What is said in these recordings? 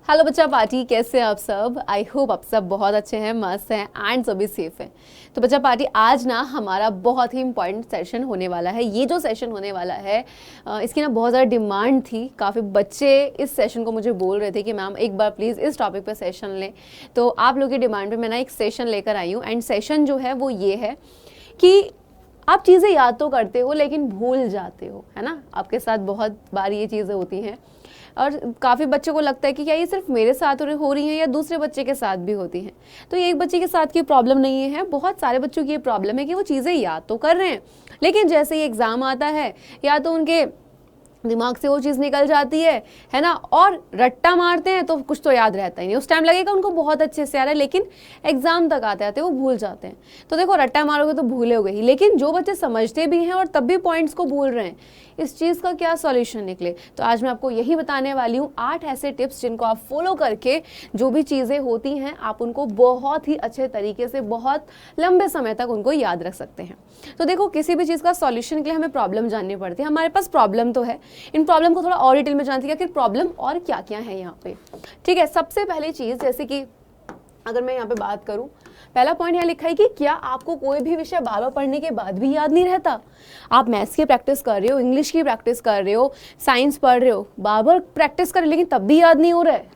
Hello बच्चा party, कैसे हैं आप सब। आई होप आप सब बहुत अच्छे हैं, मस्त हैं एंड सभी सेफ हैं। तो बच्चा पार्टी, आज ना हमारा बहुत ही इंपॉर्टेंट सेशन होने वाला है। ये जो सेशन होने वाला है इसकी ना बहुत ज़्यादा डिमांड थी। काफ़ी बच्चे इस सेशन को मुझे बोल रहे थे कि मैम एक बार प्लीज़ इस टॉपिक पर सेशन लें। तो आप लोगों की डिमांड पर मैं ना एक सेशन लेकर आई हूँ। एंड सेशन जो है वो ये है कि आप चीज़ें याद तो करते हो लेकिन भूल जाते हो, है ना। आपके साथ बहुत बार ये चीज़ें होती हैं और काफ़ी बच्चों को लगता है कि क्या ये सिर्फ मेरे साथ हो रही हैं या दूसरे बच्चे के साथ भी होती हैं। तो ये एक बच्चे के साथ की प्रॉब्लम नहीं है, बहुत सारे बच्चों की ये प्रॉब्लम है कि वो चीज़ें याद तो कर रहे हैं लेकिन जैसे ही एग्ज़ाम आता है या तो उनके दिमाग से वो चीज़ निकल जाती है ना, और रट्टा मारते हैं तो कुछ तो याद रहता ही नहीं। उस टाइम लगेगा उनको बहुत अच्छे से आ रहा है लेकिन एग्जाम तक आते आते वो भूल जाते हैं। तो देखो, रट्टा मारोगे तो भूलोगे ही, लेकिन जो बच्चे समझते भी हैं और तब भी पॉइंट्स को भूल रहे हैं, इस चीज़ का क्या सॉल्यूशन निकले। तो आज मैं आपको यही बताने वाली हूँ 8 ऐसे टिप्स जिनको आप फॉलो करके जो भी चीज़ें होती हैं आप उनको बहुत ही अच्छे तरीके से बहुत लंबे समय तक उनको याद रख सकते हैं। तो देखो, किसी भी चीज़ का सॉल्यूशन के लिए हमें प्रॉब्लम जाननी पड़ती है। हमारे पास प्रॉब्लम तो है, इन प्रॉब्लम को थोड़ा और डिटेल में जानते हैं कि प्रॉब्लम और क्या क्या है यहाँ पे। ठीक है, सबसे पहली चीज़, जैसे कि अगर मैं यहाँ पे बात करूँ, पहला पॉइंट यहाँ लिखा है कि क्या आपको कोई भी विषय बार बार पढ़ने के बाद भी याद नहीं रहता। आप मैथ्स की प्रैक्टिस कर रहे हो, इंग्लिश की प्रैक्टिस कर रहे हो, साइंस पढ़ रहे हो, बार बार प्रैक्टिस कर रहे हो लेकिन तब भी याद नहीं हो रहा है।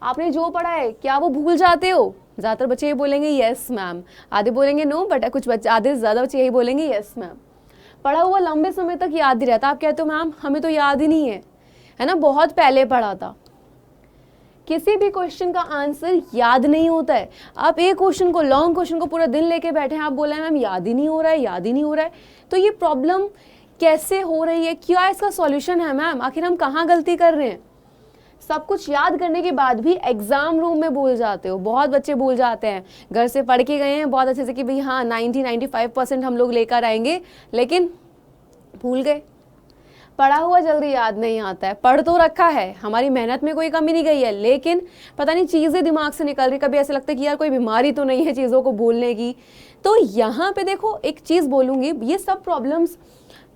आपने जो पढ़ा है क्या वो भूल जाते हो। ज़्यादातर बच्चे ये बोलेंगे यस मैम, आधे बोलेंगे नो, बट कुछ बच्चे, आधे से ज़्यादा बच्चे यही बोलेंगे यस मैम। पढ़ा हुआ लंबे समय तक याद नहीं रहता। आप कहते हो मैम हमें तो याद ही नहीं है ना, बहुत पहले पढ़ा था। किसी भी क्वेश्चन का आंसर याद नहीं होता है। आप एक क्वेश्चन को, लॉन्ग क्वेश्चन को पूरा दिन लेके बैठे हैं, आप बोल रहे हैं मैम याद ही नहीं हो रहा है, याद ही नहीं हो रहा है। तो ये प्रॉब्लम कैसे हो रही है, क्या इसका सॉल्यूशन है मैम, आखिर हम कहाँ गलती कर रहे हैं। सब कुछ याद करने के बाद भी एग्जाम रूम में भूल जाते हो। बहुत बच्चे भूल जाते हैं, घर से पढ़ के गए हैं बहुत अच्छे से कि भाई हाँ 90-95% हम लोग लेकर आएंगे, लेकिन भूल गए। पढ़ा हुआ जल्दी याद नहीं आता है। पढ़ तो रखा है, हमारी मेहनत में कोई कमी नहीं गई है, लेकिन पता नहीं चीज़ें दिमाग से निकल रही। कभी ऐसा लगता है कि यार कोई बीमारी तो नहीं है चीज़ों को भूलने की। तो यहाँ पे देखो, एक चीज़ बोलूँगी, ये सब प्रॉब्लम्स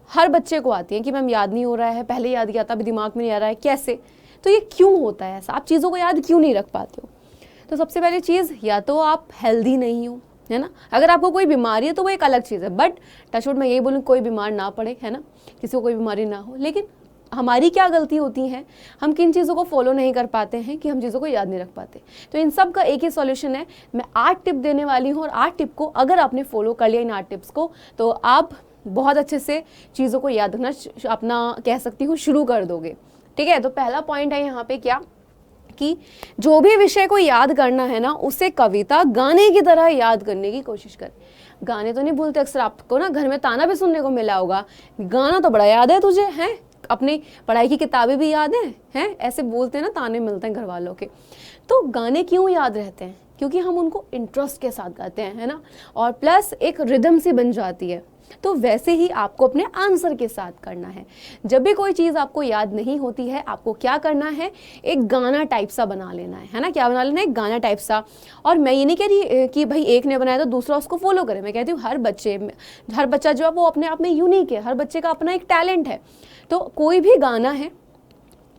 हर बच्चे को आती हैं कि मैम याद नहीं हो रहा है, पहले याद किया था अभी दिमाग में नहीं आ रहा है, कैसे। तो ये क्यों होता है ऐसा, आप चीज़ों को याद क्यों नहीं रख पाते हो। तो सबसे पहली चीज़, या तो आप हेल्दी नहीं हो, है ना। अगर आपको कोई बीमारी है तो वो एक अलग चीज़ है, बट टचवुड मैं यही बोलूँ कोई बीमार ना पड़े, है ना, किसी को कोई बीमारी ना हो। लेकिन हमारी क्या गलती होती है, हम किन चीज़ों को फॉलो नहीं कर पाते हैं कि हम चीज़ों को याद नहीं रख पाते। तो इन सब का एक ही सॉल्यूशन है। मैं 8 टिप देने वाली हूँ और 8 टिप को अगर आपने फॉलो कर लिया, इन 8 टिप्स को, तो आप बहुत अच्छे से चीज़ों को याद रखना अपना, कह सकती हूँ, शुरू कर दोगे। ठीक है, तो पहला पॉइंट है यहाँ पे क्या, कि जो भी विषय को याद करना है ना, उसे कविता, गाने की तरह याद करने की कोशिश करें। गाने तो नहीं भूलते, अक्सर आपको ना घर में ताना भी सुनने को मिला होगा, गाना तो बड़ा याद है तुझे, हैं, अपनी पढ़ाई की किताबें भी याद हैं, ऐसे बोलते हैं ना, ताने मिलते हैं घर वालों के। तो गाने क्यों याद रहते हैं, क्योंकि हम उनको इंटरेस्ट के साथ गाते हैं, है ना, और प्लस एक रिदम सी बन जाती है। तो वैसे ही आपको अपने आंसर के साथ करना है। जब भी कोई चीज़ आपको याद नहीं होती है, आपको क्या करना है, एक गाना टाइप सा बना लेना है ना, क्या बना लेना है, एक गाना टाइप सा। और मैं ये नहीं कह रही कि भाई एक ने बनाया तो दूसरा उसको फॉलो करे। मैं कहती हूँ हर बच्चा जो है वो अपने आप में यूनिक है, हर बच्चे का अपना एक टैलेंट है। तो कोई भी गाना है,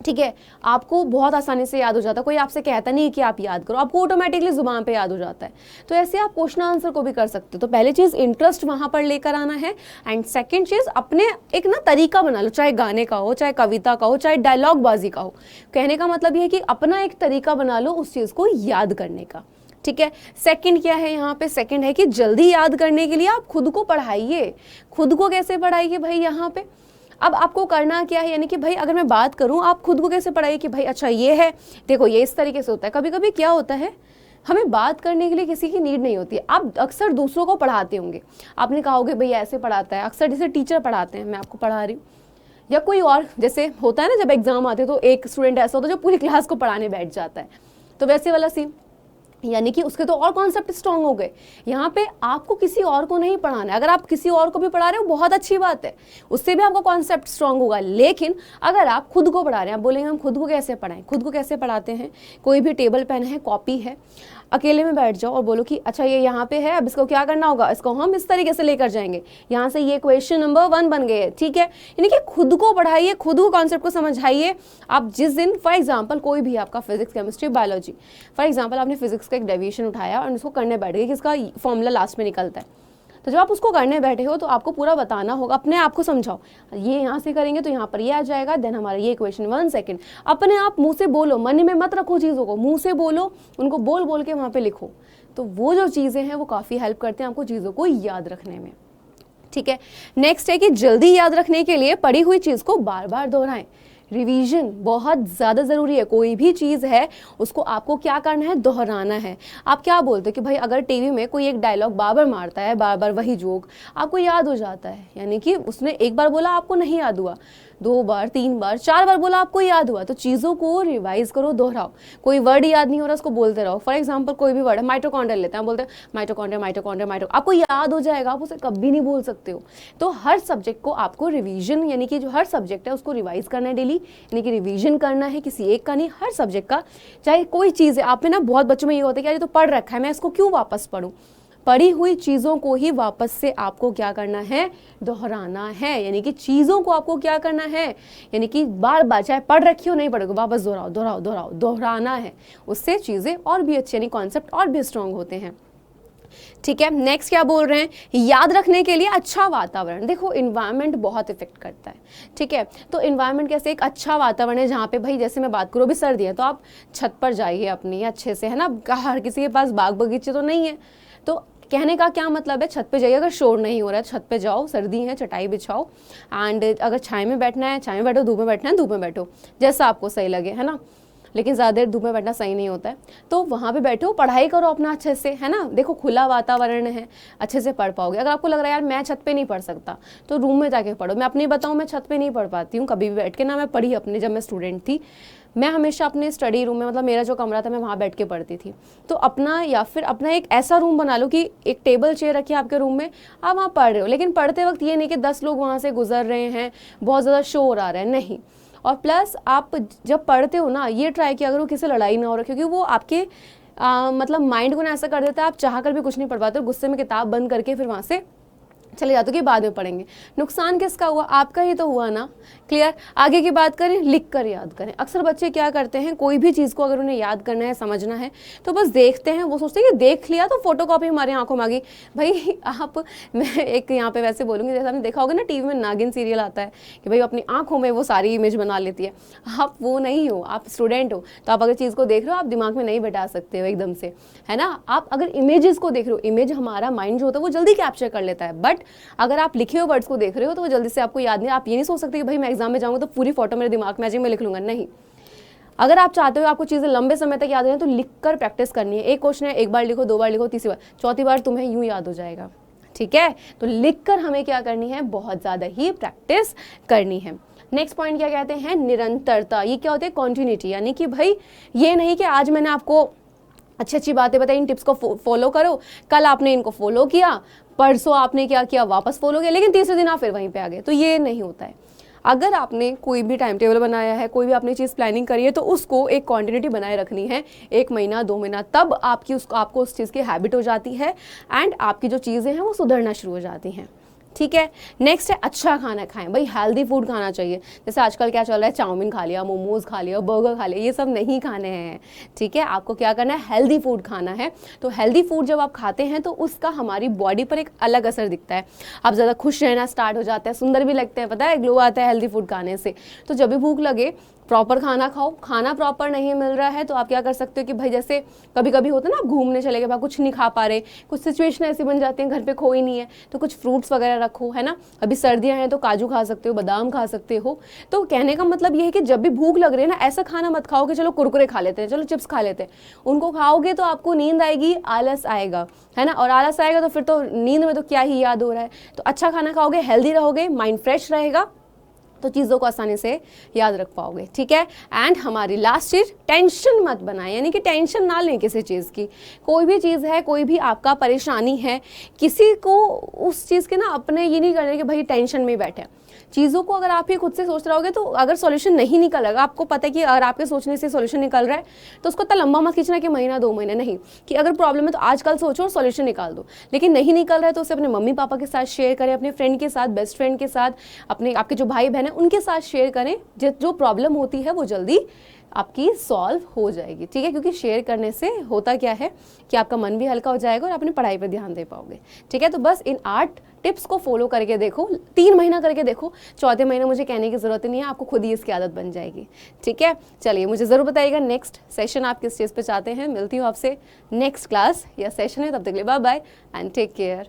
ठीक है, आपको बहुत आसानी से याद हो जाता है। कोई आपसे कहता नहीं कि आप याद करो, आपको ऑटोमेटिकली जुबान पे याद हो जाता है। तो ऐसे आप क्वेश्चन आंसर को भी कर सकते हो। तो पहली चीज़, इंटरेस्ट वहाँ पर लेकर आना है। एंड सेकंड चीज़, अपने एक ना तरीका बना लो, चाहे गाने का हो, चाहे कविता का हो, चाहे डायलॉग बाजी का हो। कहने का मतलब ये है कि अपना एक तरीका बना लो उस चीज़ को याद करने का। ठीक है, सेकंड क्या है यहाँ पे, सेकंड है कि जल्दी याद करने के लिए आप खुद को पढ़ाइए। खुद को कैसे पढ़ाइए भाई, यहाँ पे अब आपको करना क्या है, यानी कि भाई अगर मैं बात करूं, आप खुद को कैसे पढ़ाइए कि भाई अच्छा ये है, देखो ये इस तरीके से होता है। कभी कभी क्या होता है, हमें बात करने के लिए किसी की नीड नहीं होती है। आप अक्सर दूसरों को पढ़ाते होंगे, आपने कहा होगा भाई ऐसे पढ़ाता है, अक्सर जैसे टीचर पढ़ाते हैं, मैं आपको पढ़ा रही हूँ, या कोई और जैसे होता है ना, जब एग्जाम आते हैं तो एक स्टूडेंट ऐसा होता है जो पूरी क्लास को पढ़ाने बैठ जाता है, तो वैसे वाला सीन, यानी कि उसके तो और कॉन्सेप्ट स्ट्रांग हो गए। यहाँ पे आपको किसी और को नहीं पढ़ाना है। अगर आप किसी और को भी पढ़ा रहे हो बहुत अच्छी बात है, उससे भी आपका कॉन्सेप्ट स्ट्रांग होगा। लेकिन अगर आप खुद को पढ़ा रहे हैं, आप बोलेंगे हम खुद को कैसे पढ़ाएं, खुद को कैसे पढ़ाते हैं, कोई भी टेबल पेन है, कॉपी है, अकेले में बैठ जाओ और बोलो कि अच्छा ये यहाँ पे है, अब इसको क्या करना होगा, इसको हम इस तरीके से लेकर जाएंगे, यहाँ से ये क्वेश्चन नंबर 1 बन गए, ठीक है। यानी कि खुद को पढ़ाइए, खुद को कॉन्सेप्ट को समझाइए। आप जिस दिन फॉर एग्जाम्पल कोई भी आपका physics chemistry biology, for example आपने फिजिक्स का एक डेविएशन उठाया और उसको करने बैठ गए कि इसका फॉर्मूला लास्ट में निकलता है, तो जब आप उसको करने बैठे हो तो आपको पूरा बताना होगा, अपने आप को समझाओ, ये यहाँ से करेंगे तो यहाँ पर ये आ जाएगा, देन हमारा ये इक्वेशन। 1 सेकंड अपने आप मुंह से बोलो, मन में मत रखो चीज़ों को, मुंह से बोलो, उनको बोल बोल के वहाँ पे लिखो, तो वो जो चीज़ें हैं वो काफ़ी हेल्प करते हैं आपको चीज़ों को याद रखने में, ठीक है। नेक्स्ट है कि जल्दी याद रखने के लिए पढ़ी हुई चीज़ को बार बार दोहराएं। रिवीजन बहुत ज़्यादा ज़रूरी है। कोई भी चीज़ है उसको आपको क्या करना है, दोहराना है। आप क्या बोलते हो कि भाई अगर टीवी में कोई एक डायलॉग बार बार मारता है, बार बार वही जोक आपको याद हो जाता है, यानी कि उसने एक बार बोला आपको नहीं याद हुआ, 2 बार 3 बार 4 बार बोला आपको याद हुआ, तो चीज़ों को रिवाइज करो, दोहराओ। कोई वर्ड याद नहीं हो रहा उसको बोलते रहो। फॉर एग्जाम्पल कोई भी वर्ड है, माइटोकॉन्ड्रिया लेते हैं, बोलते हैं माइटोकॉन्ड्रिया माइटोकॉन्ड्रिया माइटो, आपको याद हो जाएगा, आप उसे कभी नहीं भूल सकते हो। तो हर सब्जेक्ट को आपको रिवीजन, यानी कि जो हर सब्जेक्ट है उसको रिवाइज करना है डेली, यानी कि रिवीजन करना है, किसी एक का नहीं, हर सब्जेक्ट का। चाहे कोई चीज़ है, आप में ना बहुत बच्चों में ये होता है कि यार ये तो पढ़ रखा है, मैं इसको क्यों वापस पढ़ूँ। पढ़ी हुई चीज़ों को ही वापस से आपको क्या करना है, दोहराना है। यानी कि चीज़ों को आपको क्या करना है, यानी कि बार बार, चाहे पढ़ रखी हो नहीं पढ़ोगे, वापस दोहराओ दोहराओ दोहराओ, दोहराना है। उससे चीज़ें और भी अच्छी, यानी कॉन्सेप्ट और भी स्ट्रांग होते हैं, ठीक है। नेक्स्ट क्या बोल रहे हैं, याद रखने के लिए अच्छा वातावरण। देखो इन्वायरमेंट बहुत इफेक्ट करता है, ठीक है। तो इन्वायरमेंट कैसे, एक अच्छा वातावरण है जहाँ पे भाई जैसे मैं बात करूँ, अभी सर्दी है तो आप छत पर जाइए अपनी अच्छे से, है ना। हर किसी के पास बाग बगीचे तो नहीं है, तो कहने का क्या मतलब है, छत पे जाइए, अगर शोर नहीं हो रहा है छत पे जाओ, सर्दी है चटाई बिछाओ, एंड अगर छाए में बैठना है छाए में बैठो, धूप में बैठना है धूप में बैठो, जैसा आपको सही लगे, है ना। लेकिन ज़्यादा देर धूप में बैठना सही नहीं होता है, तो वहाँ पे बैठो, पढ़ाई करो अपना अच्छे से, है ना। देखो खुला वातावरण है, अच्छे से पढ़ पाओगे। अगर आपको लग रहा है यार मैं छत पे नहीं पढ़ सकता, तो रूम में जाके पढ़ो। मैं अपनी बताऊँ, मैं छत पे नहीं पढ़ पाती हूँ कभी भी बैठ के, ना मैं पढ़ी अपनी, जब मैं स्टूडेंट थी मैं हमेशा अपने स्टडी रूम में, मतलब मेरा जो कमरा था मैं वहाँ बैठ के पढ़ती थी। तो अपना, या फिर अपना एक ऐसा रूम बना लो कि एक टेबल चेयर रखिए आपके रूम में, आप वहाँ पढ़ रहे हो, लेकिन पढ़ते वक्त ये नहीं कि 10 लोग वहाँ से गुजर रहे हैं, बहुत ज़्यादा शोर आ रहा है, नहीं। और प्लस आप जब पढ़ते हो ना, ये ट्राई किया करो किसी से लड़ाई ना हो रही, क्योंकि वो आपके मतलब माइंड को ना ऐसा कर देता है, आप चाह कर भी कुछ नहीं पढ़ पाते हो, गुस्से में किताब बंद करके फिर वहाँ से चले जाते हो कि बाद में पढ़ेंगे। नुकसान किसका हुआ, आपका ही तो हुआ ना। क्लियर। आगे की बात करें, लिख कर याद करें। अक्सर बच्चे क्या करते हैं, कोई भी चीज़ को अगर उन्हें याद करना है, समझना है, तो बस देखते हैं। वो सोचते हैं कि देख लिया तो फोटोकॉपी हमारी आंखों में आ गई। भाई आप, मैं एक यहाँ पे वैसे बोलूँगी, जैसे आपने देखा होगा ना टीवी में नागिन सीरियल आता है कि भाई अपनी आंखों में वो सारी इमेज बना लेती है। आप वो नहीं हो, आप स्टूडेंट हो, तो आप अगर चीज़ को देख रहे हो आप दिमाग में नहीं बैठा सकते हो एकदम से, है ना। आप अगर इमेजेस को देख रहे हो, इमेज हमारा माइंड जो होता है वो जल्दी कैप्चर कर लेता है, बट अगर आप लिखे हुए वर्ड्स को देख रहे हो तो वो जल्दी से आपको याद नहीं। आप ये नहीं सोच सकते कि भाई मैं एग्जाम में जाऊंगा तो पूरी फोटो मेरे दिमाग में आ जाए, मैं लिख लूंगा, नहीं। अगर आप चाहते हो आपको चीज़ें लंबे समय तक याद रहें तो लिख कर प्रैक्टिस करनी है। एक क्वेश्चन है, एक बार लिखो, 2 बार लिखो, तीसरी बार, चौथी बार तुम्हें यूं याद हो जाएगा, ठीक है। तो लिख कर हमें क्या करनी है, बहुत ज़्यादा ही प्रैक्टिस करनी है। नेक्स्ट पॉइंट क्या कहते हैं, निरंतरता। ये क्या होती है, कॉन्टिन्यूटी। यानी कि भाई ये नहीं कि आज मैंने आपको अच्छी अच्छी बातें बताई, इन टिप्स को फॉलो करो, कल आपने इनको फॉलो किया, परसों आपने क्या किया, वापस फॉलो किया, लेकिन तीसरे दिन आप फिर वहीं पे आ गए, तो ये नहीं होता है। अगर आपने कोई भी टाइम टेबल बनाया है, कोई भी आपने चीज़ प्लानिंग करी है, तो उसको एक कॉन्टिन्यूटी बनाए रखनी है, 1 महीना 2 महीना, तब आपको उस चीज़ की हैबिट हो जाती है, एंड आपकी जो चीज़ें हैं वो सुधरना शुरू हो जाती हैं, ठीक है। नेक्स्ट है अच्छा खाना खाएं। भाई हेल्दी फूड खाना चाहिए। जैसे आजकल क्या चल रहा है, चाउमीन खा लिया, मोमोज खा लिया, बर्गर खा लिया, ये सब नहीं खाने हैं, ठीक है। आपको क्या करना है, हेल्दी फूड खाना है। तो हेल्दी फूड जब आप खाते हैं तो उसका हमारी बॉडी पर एक अलग असर दिखता है। आप ज़्यादा खुश रहना स्टार्ट हो जाते हैं, सुंदर भी लगते हैं, पता है, ग्लो आता है हेल्दी फूड खाने से। तो जब भी भूख लगे प्रॉपर खाना खाओ। खाना प्रॉपर नहीं मिल रहा है तो आप क्या कर सकते हो कि भाई जैसे कभी कभी होता है ना, घूमने चले गए, कुछ नहीं खा पा रहे, कुछ सिचुएशन ऐसी बन जाती है, घर पे कोई नहीं है, तो कुछ फ्रूट्स वगैरह रखो, है ना। अभी सर्दियां हैं तो काजू खा सकते हो, बादाम खा सकते हो। तो कहने का मतलब ये है कि जब भी भूख लग रही है ना, ऐसा खाना मत खाओ कि चलो कुरकुरे खा लेते हैं, चलो चिप्स खा लेते हैं। उनको खाओगे तो आपको नींद आएगी, आलस आएगा, है ना। और आलस आएगा तो फिर तो नींद में तो क्या ही याद हो रहा है। तो अच्छा खाना खाओगे, हेल्दी रहोगे, माइंड फ्रेश रहेगा, तो चीज़ों को आसानी से याद रख पाओगे, ठीक है। एंड हमारी लास्ट चीज, टेंशन मत बनाए, यानी कि टेंशन ना लें किसी चीज़ की। कोई भी चीज़ है, कोई भी आपका परेशानी है, किसी को उस चीज़ के ना अपने ये नहीं करने कि भाई टेंशन में बैठे। चीज़ों को अगर आप ही खुद से सोच रहोगे तो अगर सॉल्यूशन नहीं निकलेगा, आपको पता है कि अगर आपके सोचने से सॉल्यूशन निकल रहा है तो उसको इतना लंबा मत खींचना कि महीना 2 महीने, नहीं, कि अगर प्रॉब्लम है तो आज कल सोचो और सॉल्यूशन निकाल दो। लेकिन नहीं निकल रहा है तो उसे अपने मम्मी पापा के साथ शेयर करें, अपने फ्रेंड के साथ, बेस्ट फ्रेंड के साथ, अपने आपके जो भाई बहन है उनके साथ शेयर करें। जो प्रॉब्लम होती है वो जल्दी आपकी सॉल्व हो जाएगी, ठीक है, क्योंकि शेयर करने से होता क्या है कि आपका मन भी हल्का हो जाएगा और अपनी पढ़ाई पर ध्यान दे पाओगे, ठीक है। तो बस इन 8 टिप्स को फॉलो करके देखो, 3 महीना करके देखो, चौथे महीने मुझे कहने की जरूरत नहीं है, आपको खुद ही इसकी आदत बन जाएगी, ठीक है। चलिए मुझे जरूर बताइएगा नेक्स्ट सेशन आप किस चीज़ पे चाहते हैं। मिलती हूँ आपसे नेक्स्ट क्लास या सेशन है, तब तक के लिए bye bye and take care.